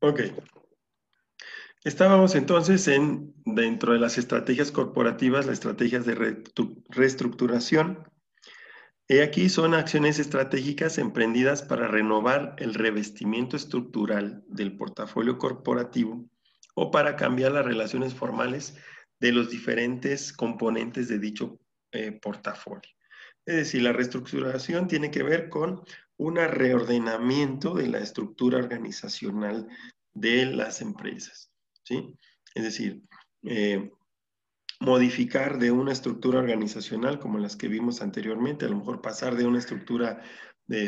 Ok. Estábamos entonces dentro de las estrategias corporativas, las estrategias de reestructuración. He aquí son acciones estratégicas emprendidas para renovar el revestimiento estructural del portafolio corporativo o para cambiar las relaciones formales de los diferentes componentes de dicho portafolio. Es decir, la reestructuración tiene que ver con un reordenamiento de la estructura organizacional de las empresas, ¿sí? Es decir, eh, modificar de una estructura organizacional como las que vimos anteriormente, a lo mejor pasar de una estructura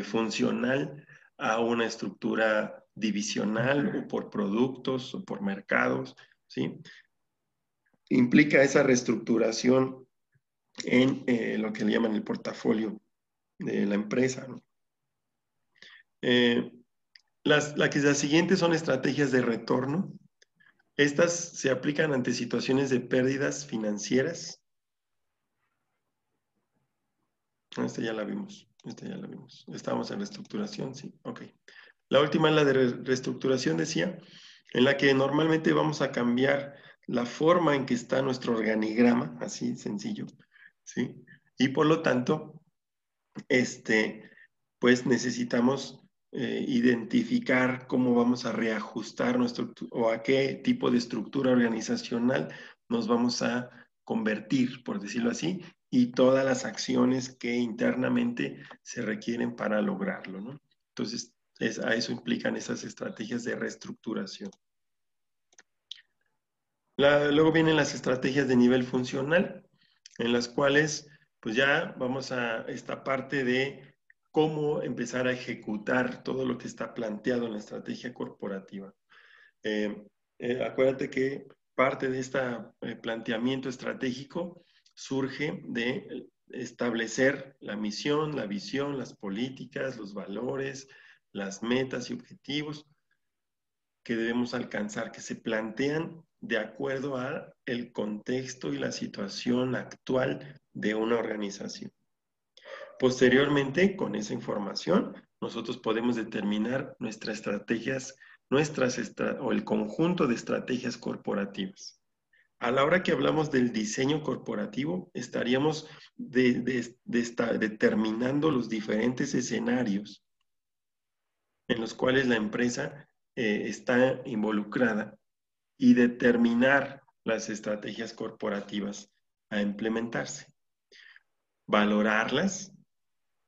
funcional a una estructura divisional o por productos o por mercados, ¿sí? Implica esa reestructuración en lo que le llaman el portafolio de la empresa, ¿no? Eh, las siguientes son estrategias de retorno. Estas se aplican ante situaciones de pérdidas financieras. Esta ya la vimos. Esta ya la vimos. Estamos en reestructuración, sí. Ok. La última es la de reestructuración, decía, en la que normalmente vamos a cambiar la forma en que está nuestro organigrama, así sencillo, ¿sí? Y por lo tanto, este, pues necesitamos identificar cómo vamos a reajustar nuestro, o a qué tipo de estructura organizacional nos vamos a convertir, por decirlo así, y todas las acciones que internamente se requieren para lograrlo, ¿no? Entonces, a eso implican esas estrategias de reestructuración. Luego vienen las estrategias de nivel funcional, en las cuales pues ya vamos a esta parte de cómo empezar a ejecutar todo lo que está planteado en la estrategia corporativa. Eh, Acuérdate que parte de este planteamiento estratégico surge de establecer la misión, la visión, las políticas, los valores, las metas y objetivos que debemos alcanzar, que se plantean de acuerdo a el contexto y la situación actual de una organización. Posteriormente, con esa información, nosotros podemos determinar nuestras estrategias, o el conjunto de estrategias corporativas. A la hora que hablamos del diseño corporativo, estaríamos determinando los diferentes escenarios en los cuales la empresa está involucrada y determinar las estrategias corporativas a implementarse. Valorarlas,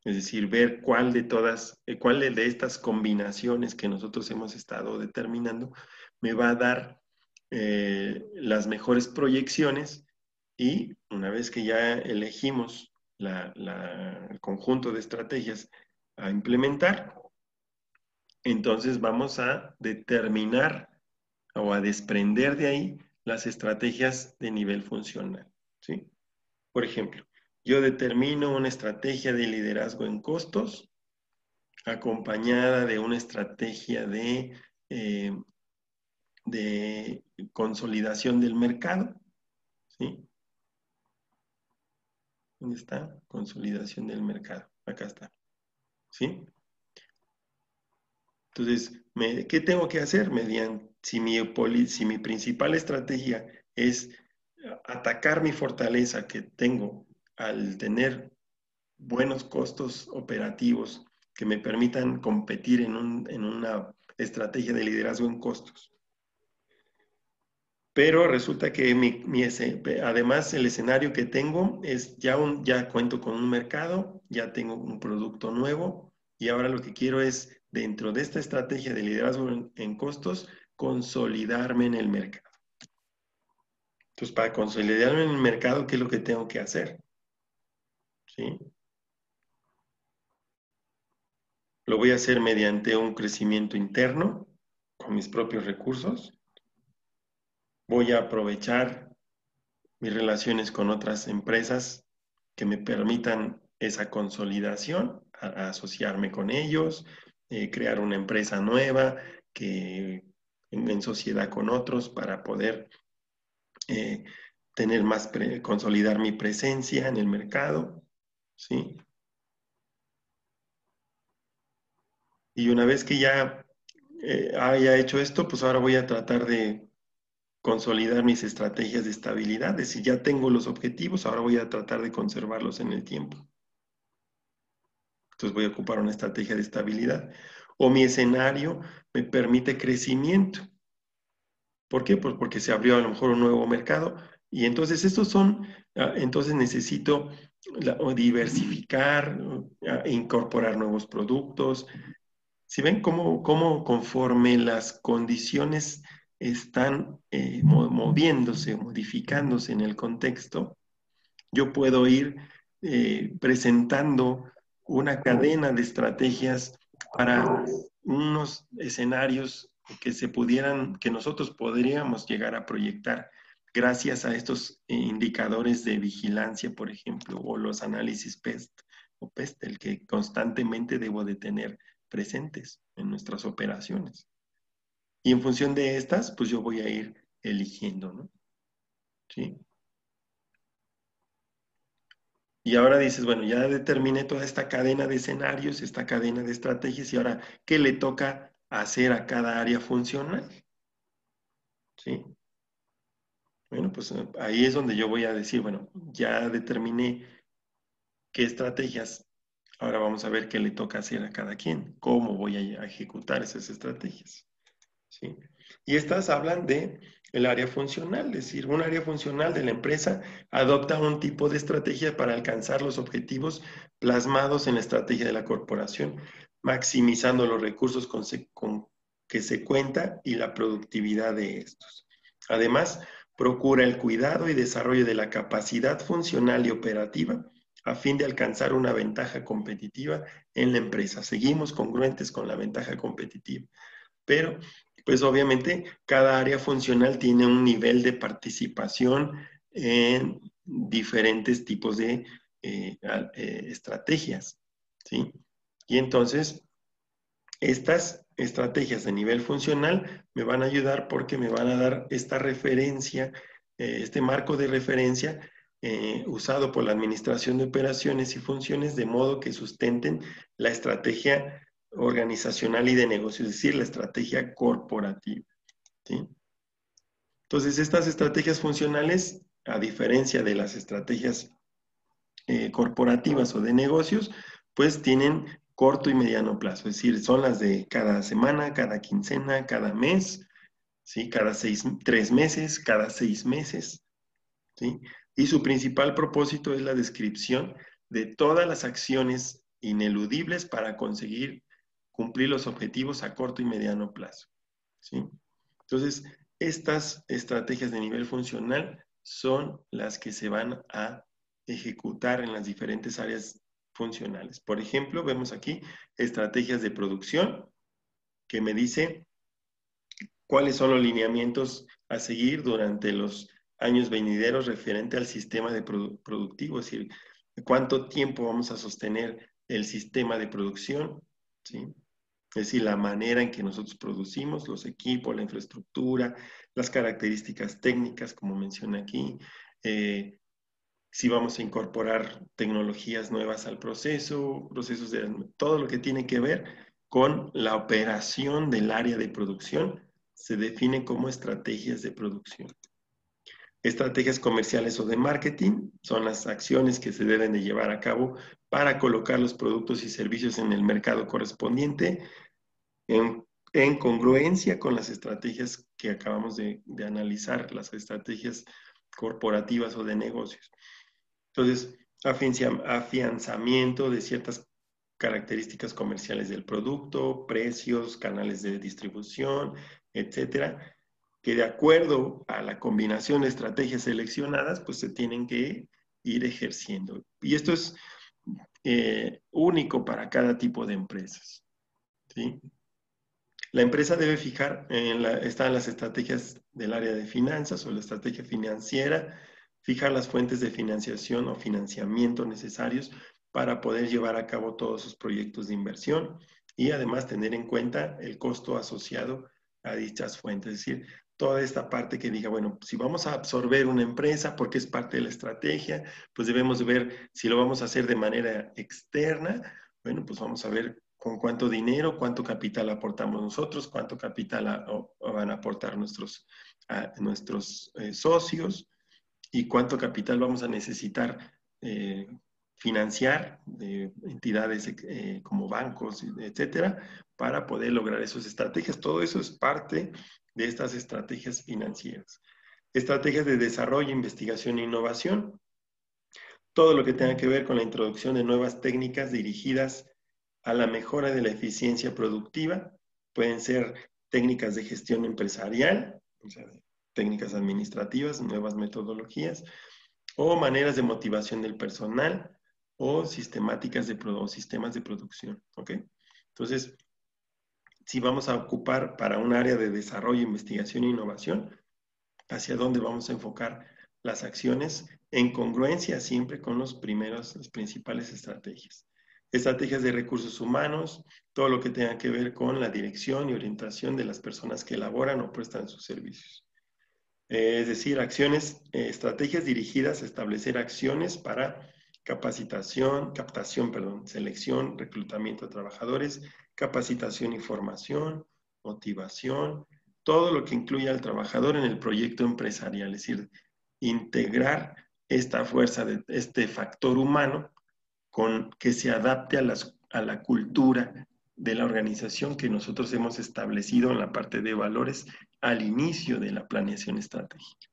es decir, ver cuál de estas combinaciones que nosotros hemos estado determinando me va a dar las mejores proyecciones y una vez que ya elegimos el conjunto de estrategias a implementar, entonces vamos a determinar o a desprender de ahí las estrategias de nivel funcional, ¿sí? Por ejemplo, yo determino una estrategia de liderazgo en costos acompañada de una estrategia eh, de consolidación del mercado, ¿sí? ¿Dónde está? Consolidación del mercado. Acá está, ¿sí? Entonces, ¿qué tengo que hacer? Si mi principal estrategia es atacar mi fortaleza que tengo al tener buenos costos operativos que me permitan competir en una estrategia de liderazgo en costos. Pero resulta que además el escenario que tengo es ya cuento con un mercado, ya tengo un producto nuevo y ahora lo que quiero es, dentro de esta estrategia de liderazgo en costos, consolidarme en el mercado. Entonces, para consolidarme en el mercado, ¿qué es lo que tengo que hacer? ¿Sí? Lo voy a hacer mediante un crecimiento interno con mis propios recursos. Voy a aprovechar mis relaciones con otras empresas que me permitan esa consolidación, a asociarme con ellos, crear una empresa nueva que en sociedad con otros para poder eh, consolidar mi presencia en el mercado, ¿sí? Y una vez que ya haya hecho esto, pues ahora voy a tratar de consolidar mis estrategias de estabilidad. Es decir, ya tengo los objetivos, ahora voy a tratar de conservarlos en el tiempo. Entonces voy a ocupar una estrategia de estabilidad. O mi escenario me permite crecimiento. ¿Por qué? Pues porque se abrió a lo mejor un nuevo mercado. Y entonces estos son, entonces necesito o diversificar, incorporar nuevos productos. Si ven cómo conforme las condiciones están moviéndose, modificándose en el contexto, yo puedo ir presentando una cadena de estrategias para unos escenarios que nosotros podríamos llegar a proyectar gracias a estos indicadores de vigilancia, por ejemplo, o los análisis PEST o PEST, el que constantemente debo de tener presentes en nuestras operaciones. Y en función de estas, pues yo voy a ir eligiendo, ¿no? ¿Sí? Y ahora dices, bueno, ya determiné toda esta cadena de escenarios, esta cadena de estrategias, y ahora, ¿qué le toca hacer a cada área funcional? ¿Sí? Bueno, pues ahí es donde yo voy a decir, bueno, ya determiné qué estrategias, ahora vamos a ver qué le toca hacer a cada quien, cómo voy a ejecutar esas estrategias. ¿Sí? Y estas hablan de el área funcional, es decir, un área funcional de la empresa adopta un tipo de estrategia para alcanzar los objetivos plasmados en la estrategia de la corporación, maximizando los recursos con que se cuenta y la productividad de estos. Además, procura el cuidado y desarrollo de la capacidad funcional y operativa a fin de alcanzar una ventaja competitiva en la empresa. Seguimos congruentes con la ventaja competitiva, pero pues obviamente cada área funcional tiene un nivel de participación en diferentes tipos de estrategias, ¿sí? Y entonces, estas estrategias de nivel funcional me van a ayudar porque me van a dar esta referencia, este marco de referencia usado por la Administración de Operaciones y Funciones de modo que sustenten la estrategia organizacional y de negocio, es decir, la estrategia corporativa, ¿sí? Entonces, estas estrategias funcionales, a diferencia de las estrategias corporativas o de negocios, pues tienen corto y mediano plazo, es decir, son las de cada semana, cada quincena, cada mes, ¿sí? Cada 3 meses, cada 6 meses, ¿sí? Y su principal propósito es la descripción de todas las acciones ineludibles para conseguir cumplir los objetivos a corto y mediano plazo, ¿sí? Entonces, estas estrategias de nivel funcional son las que se van a ejecutar en las diferentes áreas funcionales. Por ejemplo, vemos aquí estrategias de producción que me dice cuáles son los lineamientos a seguir durante los años venideros referente al sistema de productivo, es decir, cuánto tiempo vamos a sostener el sistema de producción, ¿sí? Es decir, la manera en que nosotros producimos, los equipos, la infraestructura, las características técnicas, como menciona aquí, si vamos a incorporar tecnologías nuevas al proceso, procesos de todo lo que tiene que ver con la operación del área de producción, se define como estrategias de producción. Estrategias comerciales o de marketing son las acciones que se deben de llevar a cabo para colocar los productos y servicios en el mercado correspondiente en congruencia con las estrategias que acabamos de analizar, las estrategias corporativas o de negocios. Entonces, afianzamiento de ciertas características comerciales del producto, precios, canales de distribución, etcétera, que de acuerdo a la combinación de estrategias seleccionadas, pues se tienen que ir ejerciendo. Y esto es único para cada tipo de empresas, ¿sí? La empresa debe fijar, están las estrategias del área de finanzas o la estrategia financiera, fijar las fuentes de financiación o financiamiento necesarios para poder llevar a cabo todos sus proyectos de inversión y además tener en cuenta el costo asociado a dichas fuentes. Es decir, toda esta parte que diga, bueno, si vamos a absorber una empresa porque es parte de la estrategia, pues debemos ver si lo vamos a hacer de manera externa, bueno, pues vamos a ver con cuánto dinero, cuánto capital aportamos nosotros, cuánto capital van a aportar nuestros socios y cuánto capital vamos a necesitar financiar de entidades como bancos, etcétera, para poder lograr esas estrategias. Todo eso es parte de estas estrategias financieras. Estrategias de desarrollo, investigación e innovación. Todo lo que tenga que ver con la introducción de nuevas técnicas dirigidas a la mejora de la eficiencia productiva. Pueden ser técnicas de gestión empresarial, o sea, técnicas administrativas, nuevas metodologías, o maneras de motivación del personal, o sistemáticas o sistemas de producción. ¿Ok? Entonces, si vamos a ocupar para un área de desarrollo, investigación e innovación, ¿hacia dónde vamos a enfocar las acciones? En congruencia siempre con las principales estrategias. Estrategias de recursos humanos, todo lo que tenga que ver con la dirección y orientación de las personas que elaboran o prestan sus servicios. Es decir, estrategias dirigidas a establecer acciones para captación, selección, reclutamiento de trabajadores, capacitación y formación, motivación, todo lo que incluya al trabajador en el proyecto empresarial, es decir, integrar esta fuerza, este factor humano con que se adapte a la cultura de la organización que nosotros hemos establecido en la parte de valores al inicio de la planeación estratégica.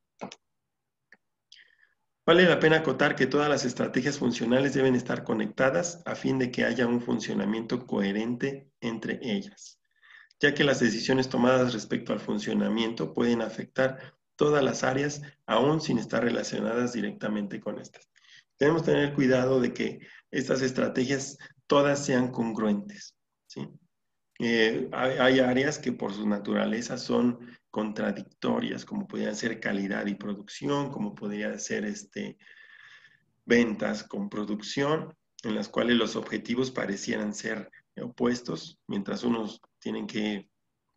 Vale la pena acotar que todas las estrategias funcionales deben estar conectadas a fin de que haya un funcionamiento coherente entre ellas, ya que las decisiones tomadas respecto al funcionamiento pueden afectar todas las áreas aún sin estar relacionadas directamente con estas. Tenemos que tener cuidado de que estas estrategias todas sean congruentes, ¿sí? Hay áreas que por su naturaleza son contradictorias, como podrían ser calidad y producción, como podría ser ventas con producción, en las cuales los objetivos parecieran ser opuestos, mientras unos tienen que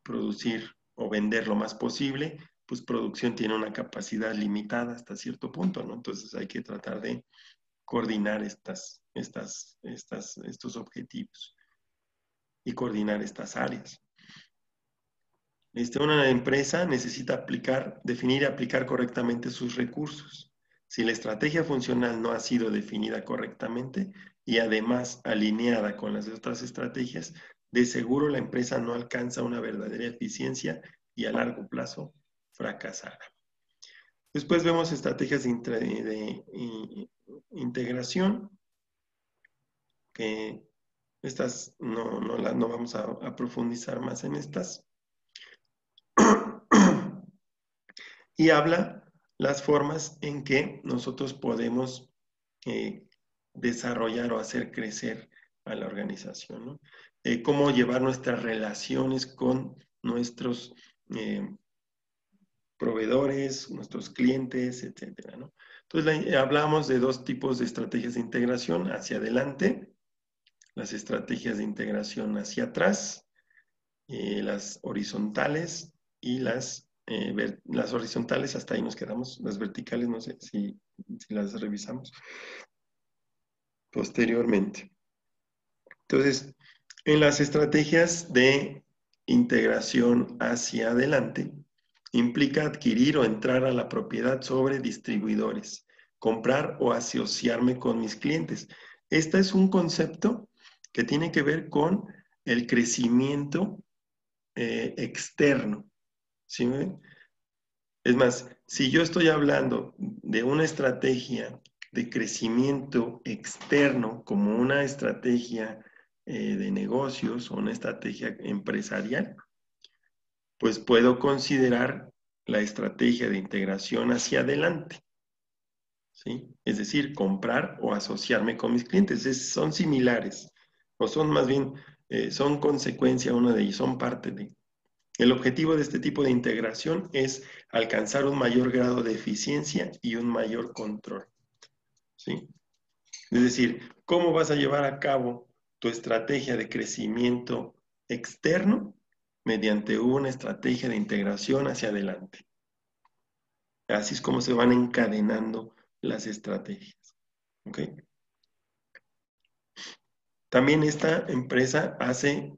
producir o vender lo más posible, pues producción tiene una capacidad limitada hasta cierto punto, ¿no? Entonces hay que tratar de coordinar estos objetivos y coordinar estas áreas. Una empresa necesita definir y aplicar correctamente sus recursos. Si la estrategia funcional no ha sido definida correctamente y además alineada con las otras estrategias, de seguro la empresa no alcanza una verdadera eficiencia y a largo plazo fracasará. Después vemos estrategias de integración, que estas no vamos a profundizar más en estas. Y habla las formas en que nosotros podemos desarrollar o hacer crecer a la organización, ¿no? Cómo llevar nuestras relaciones con nuestros proveedores, nuestros clientes, etcétera, ¿no? Entonces, hablamos de dos tipos de estrategias de integración: hacia adelante, las estrategias de integración hacia atrás, las horizontales y las horizontales, hasta ahí nos quedamos. Las verticales, no sé si las revisamos posteriormente. Entonces, en las estrategias de integración hacia adelante, implica adquirir o entrar a la propiedad sobre distribuidores, comprar o asociarme con mis clientes. Este es un concepto que tiene que ver con el crecimiento externo. ¿Sí me ven? Es más, si yo estoy hablando de una estrategia de crecimiento externo como una estrategia de negocios o una estrategia empresarial, pues puedo considerar la estrategia de integración hacia adelante, ¿sí? Es decir, comprar o asociarme con mis clientes. Son similares, o son más bien, son consecuencia una de ellas, son parte de. El objetivo de este tipo de integración es alcanzar un mayor grado de eficiencia y un mayor control, ¿sí? Es decir, ¿cómo vas a llevar a cabo tu estrategia de crecimiento externo? Mediante una estrategia de integración hacia adelante. Así es como se van encadenando las estrategias, ¿ok? También esta empresa hace,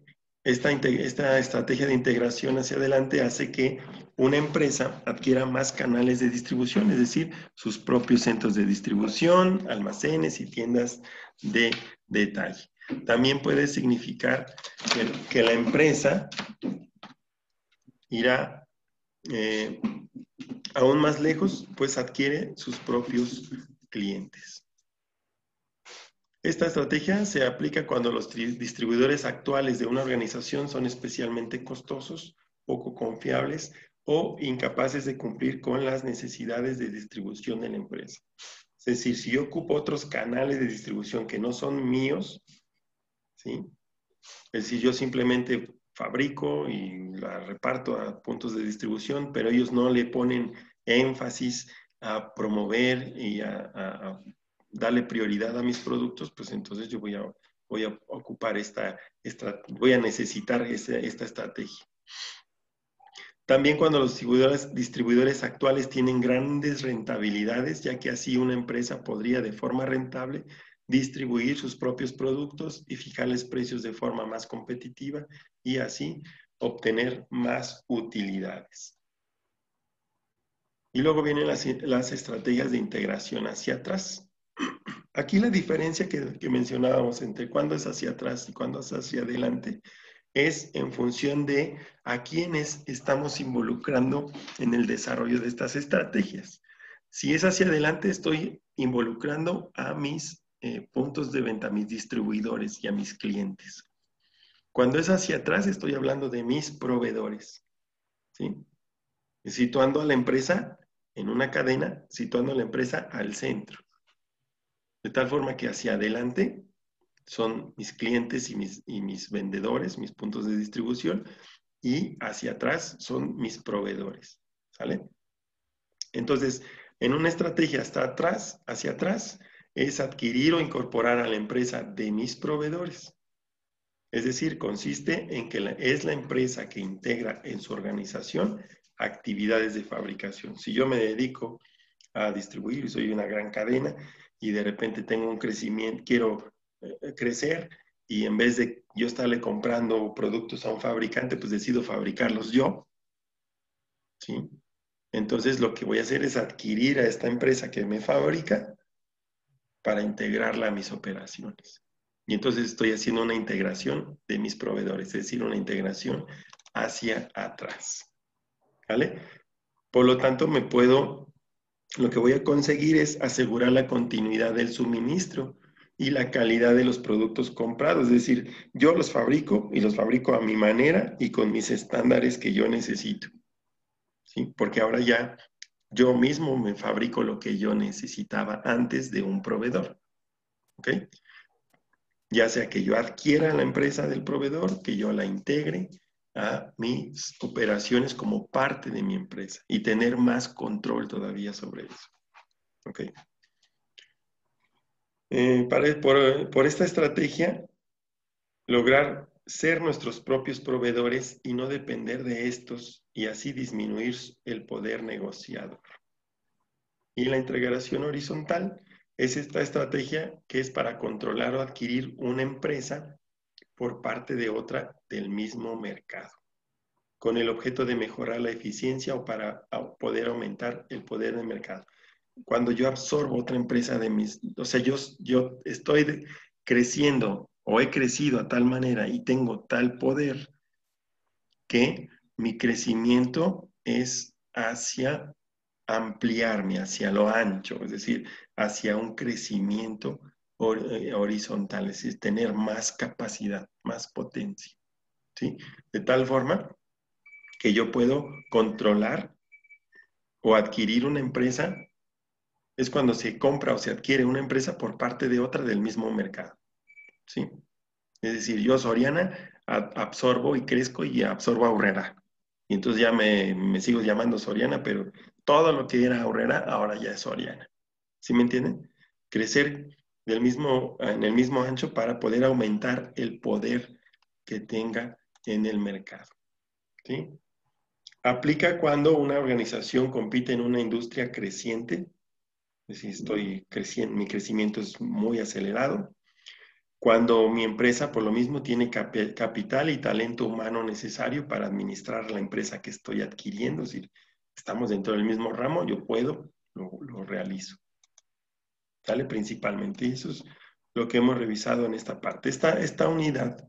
esta estrategia de integración hacia adelante hace que una empresa adquiera más canales de distribución, es decir, sus propios centros de distribución, almacenes y tiendas de detalle. También puede significar que la empresa irá aún más lejos, pues adquiere sus propios clientes. Esta estrategia se aplica cuando los distribuidores actuales de una organización son especialmente costosos, poco confiables o incapaces de cumplir con las necesidades de distribución de la empresa. Es decir, si yo ocupo otros canales de distribución que no son míos, ¿sí? Es decir, yo simplemente fabrico y la reparto a puntos de distribución, pero ellos no le ponen énfasis a promover y a darle prioridad a mis productos, pues entonces yo voy a ocupar voy a necesitar esta estrategia. También cuando los distribuidores actuales tienen grandes rentabilidades, ya que así una empresa podría de forma rentable distribuir sus propios productos y fijarles precios de forma más competitiva y así obtener más utilidades. Y luego vienen las estrategias de integración hacia atrás. Aquí la diferencia que mencionábamos entre cuándo es hacia atrás y cuándo es hacia adelante es en función de a quiénes estamos involucrando en el desarrollo de estas estrategias. Si es hacia adelante, estoy involucrando a mis puntos de venta, a mis distribuidores y a mis clientes. Cuando es hacia atrás, estoy hablando de mis proveedores, ¿sí? Situando a la empresa en una cadena, situando a la empresa al centro. De tal forma que hacia adelante son mis clientes y mis vendedores, mis puntos de distribución, y hacia atrás son mis proveedores, ¿sale? Entonces, en una estrategia hasta atrás, hacia atrás, es adquirir o incorporar a la empresa de mis proveedores. Es decir, consiste en que es la empresa que integra en su organización actividades de fabricación. Si yo me dedico a distribuir, soy una gran cadena y de repente tengo un crecimiento, quiero crecer y en vez de yo estarle comprando productos a un fabricante, pues decido fabricarlos yo, ¿sí? Entonces lo que voy a hacer es adquirir a esta empresa que me fabrica para integrarla a mis operaciones. Y entonces estoy haciendo una integración de mis proveedores, es decir, una integración hacia atrás, ¿vale? Por lo tanto, lo que voy a conseguir es asegurar la continuidad del suministro y la calidad de los productos comprados. Es decir, yo los fabrico y los fabrico a mi manera y con mis estándares que yo necesito, ¿sí? Porque ahora ya yo mismo me fabrico lo que yo necesitaba antes de un proveedor, ¿ok? Ya sea que yo adquiera la empresa del proveedor, que yo la integre a mis operaciones como parte de mi empresa y tener más control todavía sobre eso. ¿Ok? Por esta estrategia, lograr ser nuestros propios proveedores y no depender de estos y así disminuir el poder negociador. Y la integración horizontal es esta estrategia que es para controlar o adquirir una empresa por parte de otra del mismo mercado, con el objeto de mejorar la eficiencia o para poder aumentar el poder del mercado. Cuando yo absorbo otra empresa o sea, yo estoy creciendo o he crecido a tal manera y tengo tal poder que mi crecimiento es hacia ampliarme, hacia lo ancho, es decir, hacia un crecimiento horizontal, es decir, tener más capacidad, más potencia, ¿sí? De tal forma que yo puedo controlar o adquirir una empresa, es cuando se compra o se adquiere una empresa por parte de otra del mismo mercado, ¿sí? Es decir, yo Soriana absorbo y crezco y absorbo a Aurrera. Y entonces ya me sigo llamando Soriana, pero todo lo que era Aurrera ahora ya es Soriana. ¿Sí me entienden? Crecer en el mismo ancho para poder aumentar el poder que tenga en el mercado. ¿Sí? Aplica cuando una organización compite en una industria creciente, es decir, estoy creciendo, mi crecimiento es muy acelerado, Cuando mi empresa, por lo mismo, tiene capital y talento humano necesario para administrar la empresa que estoy adquiriendo, es decir, estamos dentro del mismo ramo, yo puedo, lo realizo. ¿Sale? Principalmente. Y eso es lo que hemos revisado en esta parte. Esta unidad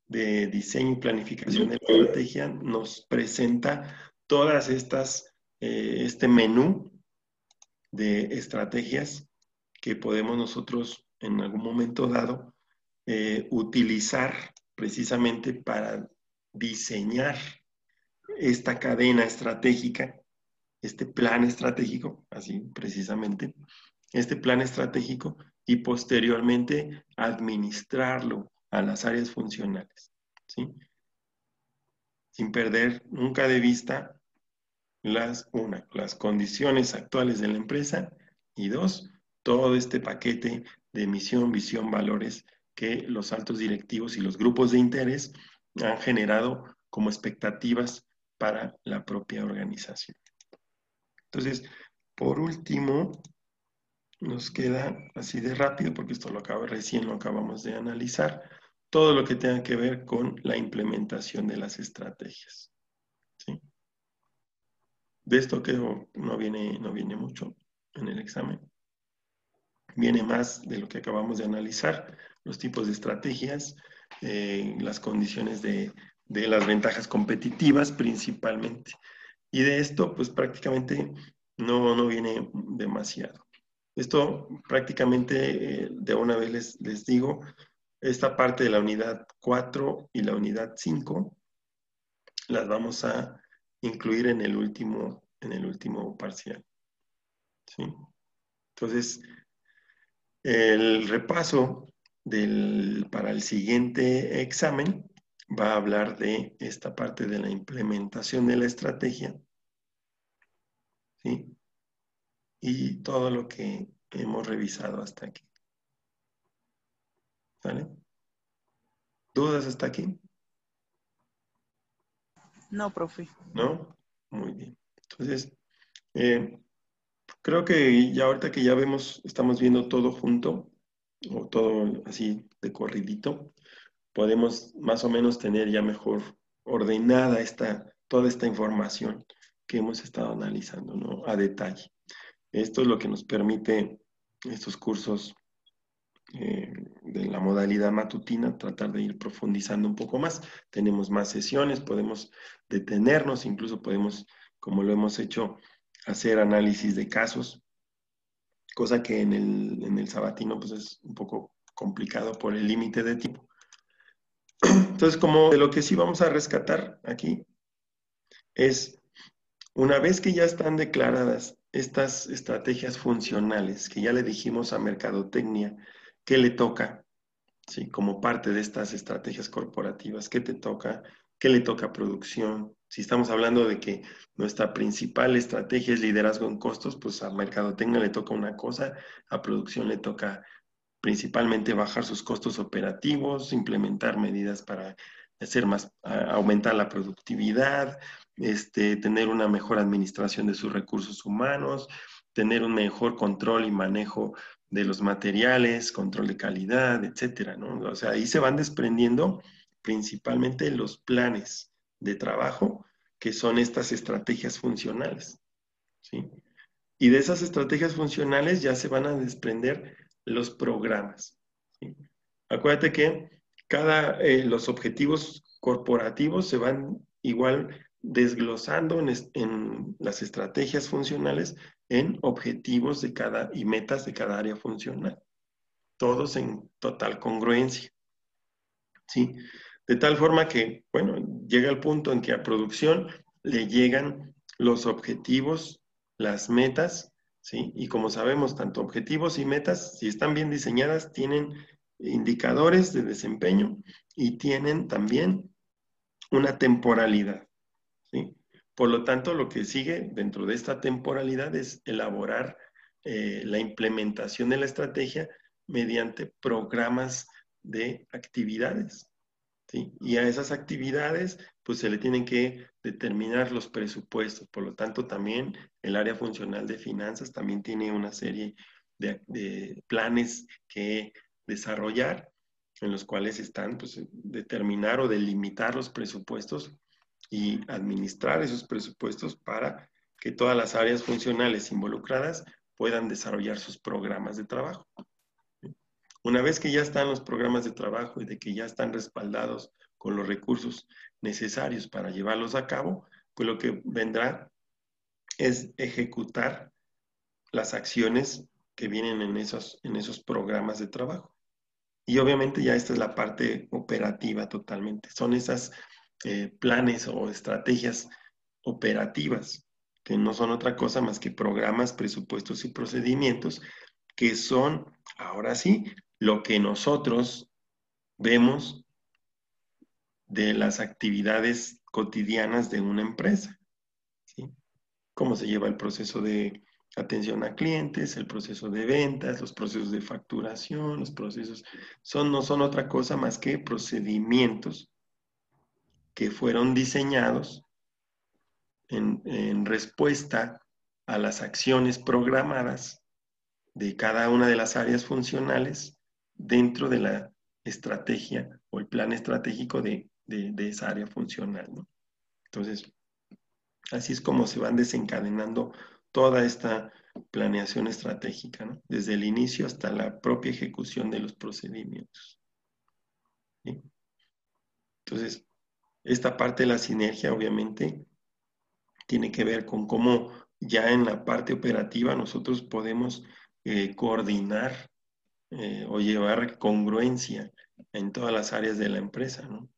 de diseño y planificación de la estrategia nos presenta todas estas, este menú de estrategias que podemos nosotros en algún momento dado utilizar precisamente para diseñar esta cadena estratégica, este plan estratégico, así precisamente, este plan estratégico y posteriormente administrarlo a las áreas funcionales, ¿sí? Sin perder nunca de vista las condiciones actuales de la empresa y dos, todo este paquete de misión, visión, valores que los altos directivos y los grupos de interés han generado como expectativas para la propia organización. Entonces, por último, nos queda así de rápido, porque esto recién lo acabamos de analizar, todo lo que tenga que ver con la implementación de las estrategias, ¿sí? De esto creo no viene mucho en el examen. Viene más de lo que acabamos de analizar, los tipos de estrategias, las condiciones de las ventajas competitivas principalmente. Y de esto, pues prácticamente no viene demasiado. Esto prácticamente, de una vez les digo, esta parte de la unidad 4 y la unidad 5 las vamos a incluir en el último parcial, ¿sí? Entonces, el repaso para el siguiente examen va a hablar de esta parte de la implementación de la estrategia, ¿sí? Y todo lo que hemos revisado hasta aquí. ¿Vale? ¿Dudas hasta aquí? No, profe. ¿No? Muy bien. Entonces, creo que ya ahorita que ya estamos viendo todo junto, o todo así de corridito, podemos más o menos tener ya mejor ordenada toda esta información que hemos estado analizando, ¿no? A detalle. Esto es lo que nos permite estos cursos de la modalidad matutina, tratar de ir profundizando un poco más. Tenemos más sesiones, podemos detenernos, incluso podemos, como lo hemos hecho, hacer análisis de casos, cosa que en el sabatino pues es un poco complicado por el límite de tiempo. Entonces, como de lo que sí vamos a rescatar aquí es, una vez que ya están declaradas estas estrategias funcionales, que ya le dijimos a Mercadotecnia que le toca, ¿sí? Como parte de estas estrategias corporativas, ¿qué te toca? ¿Qué le toca a producción? Si estamos hablando de que nuestra principal estrategia es liderazgo en costos, pues a Mercadotecnia le toca una cosa, a producción le toca principalmente bajar sus costos operativos, implementar medidas para aumentar la productividad, tener una mejor administración de sus recursos humanos, tener un mejor control y manejo de los materiales, control de calidad, etcétera, ¿no? O sea, ahí se van desprendiendo principalmente los planes de trabajo, que son estas estrategias funcionales, ¿sí? Y de esas estrategias funcionales ya se van a desprender los programas, ¿sí? Acuérdate que los objetivos corporativos se van igual desglosando en las estrategias funcionales en objetivos y metas de cada área funcional, todos en total congruencia, ¿sí? De tal forma que, bueno, llega el punto en que a producción le llegan los objetivos, las metas, ¿sí? Y como sabemos, tanto objetivos y metas, si están bien diseñadas, tienen indicadores de desempeño y tienen también una temporalidad, ¿sí? Por lo tanto, lo que sigue dentro de esta temporalidad es elaborar la implementación de la estrategia mediante programas de actividades, ¿sí? Y a esas actividades, pues se le tienen que determinar los presupuestos. Por lo tanto, también el área funcional de finanzas también tiene una serie de planes que desarrollar en los cuales están, pues, determinar o delimitar los presupuestos y administrar esos presupuestos para que todas las áreas funcionales involucradas puedan desarrollar sus programas de trabajo. Una vez que ya están los programas de trabajo y de que ya están respaldados con los recursos necesarios para llevarlos a cabo, pues lo que vendrá es ejecutar las acciones que vienen en esos programas de trabajo. Y obviamente ya esta es la parte operativa totalmente. Son esas planes o estrategias operativas, que no son otra cosa más que programas, presupuestos y procedimientos, que son, ahora sí, lo que nosotros vemos de las actividades cotidianas de una empresa, ¿sí? Cómo se lleva el proceso de atención a clientes, el proceso de ventas, los procesos de facturación, los procesos, no son otra cosa más que procedimientos que fueron diseñados en respuesta a las acciones programadas de cada una de las áreas funcionales dentro de la estrategia o el plan estratégico de esa área funcional, ¿no? Entonces, así es como se van desencadenando toda esta planeación estratégica, ¿no? Desde el inicio hasta la propia ejecución de los procedimientos, ¿sí? Entonces, esta parte de la sinergia, obviamente, tiene que ver con cómo ya en la parte operativa nosotros podemos coordinar o llevar congruencia en todas las áreas de la empresa, ¿no?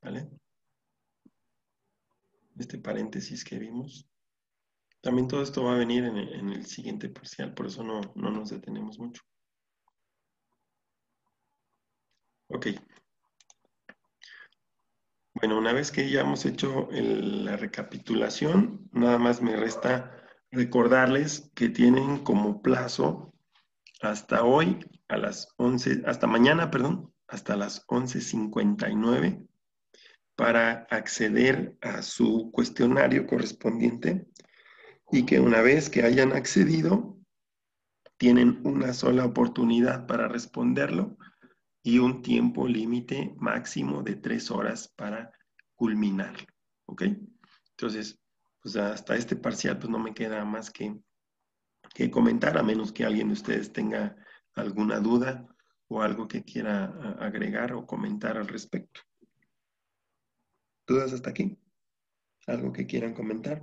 ¿Vale? Este paréntesis que vimos. También todo esto va a venir en el siguiente parcial, por eso no nos detenemos mucho. Ok. Bueno, una vez que ya hemos hecho la recapitulación, nada más me resta recordarles que tienen como plazo hasta hoy a las 11, hasta mañana, perdón, hasta las 11:59 para acceder a su cuestionario correspondiente y que una vez que hayan accedido, tienen una sola oportunidad para responderlo y un tiempo límite máximo de 3 horas para culminarlo, ¿ok? Entonces, pues hasta este parcial pues no me queda más que comentar, a menos que alguien de ustedes tenga alguna duda o algo que quiera agregar o comentar al respecto. ¿Dudas hasta aquí? ¿Algo que quieran comentar?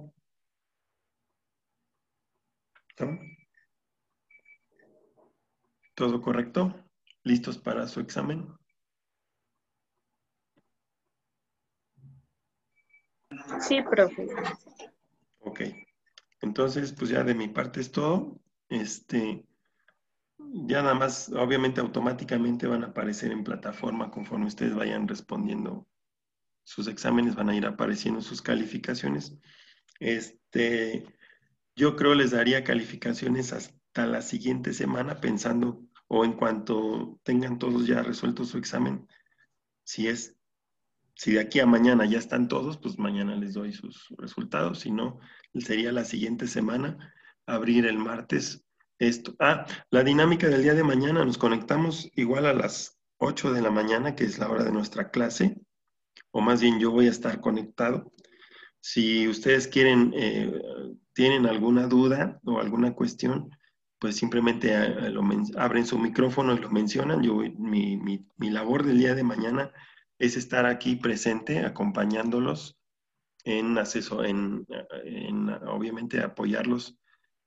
¿No? ¿Todo correcto? ¿Listos para su examen? Sí, profe. Ok. Entonces, pues ya de mi parte es todo. Ya nada más, obviamente automáticamente van a aparecer en plataforma conforme ustedes vayan respondiendo sus exámenes, van a ir apareciendo sus calificaciones. Yo creo les daría calificaciones hasta la siguiente semana pensando o en cuanto tengan todos ya resuelto su examen, si de aquí a mañana ya están todos, pues mañana les doy sus resultados. Si no, sería la siguiente semana, abrir el martes esto. La dinámica del día de mañana, nos conectamos igual a las 8 de la mañana, que es la hora de nuestra clase, o más bien yo voy a estar conectado. Si ustedes quieren, tienen alguna duda o alguna cuestión, pues simplemente abren su micrófono y lo mencionan. Mi labor del día de mañana es estar aquí presente, acompañándolos obviamente apoyarlos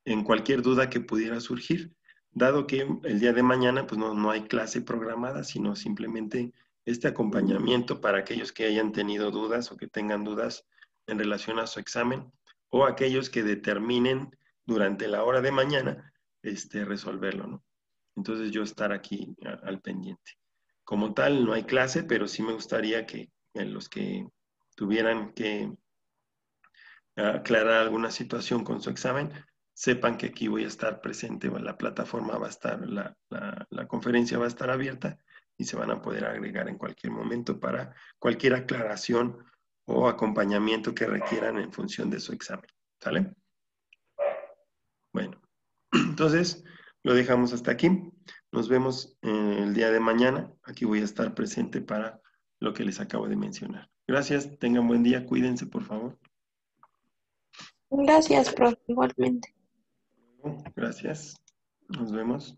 en cualquier duda que pudiera surgir, dado que el día de mañana pues no hay clase programada, sino simplemente este acompañamiento para aquellos que hayan tenido dudas o que tengan dudas en relación a su examen o aquellos que determinen durante la hora de mañana resolverlo, ¿no? Entonces yo estar aquí al pendiente. Como tal, no hay clase, pero sí me gustaría que los que tuvieran que aclarar alguna situación con su examen, sepan que aquí voy a estar presente, la plataforma va a estar, la conferencia va a estar abierta y se van a poder agregar en cualquier momento para cualquier aclaración o acompañamiento que requieran en función de su examen. ¿Sale? Bueno, entonces lo dejamos hasta aquí. Nos vemos el día de mañana. Aquí voy a estar presente para lo que les acabo de mencionar. Gracias, tengan buen día, cuídense por favor. Gracias, profe, igualmente. Gracias, nos vemos.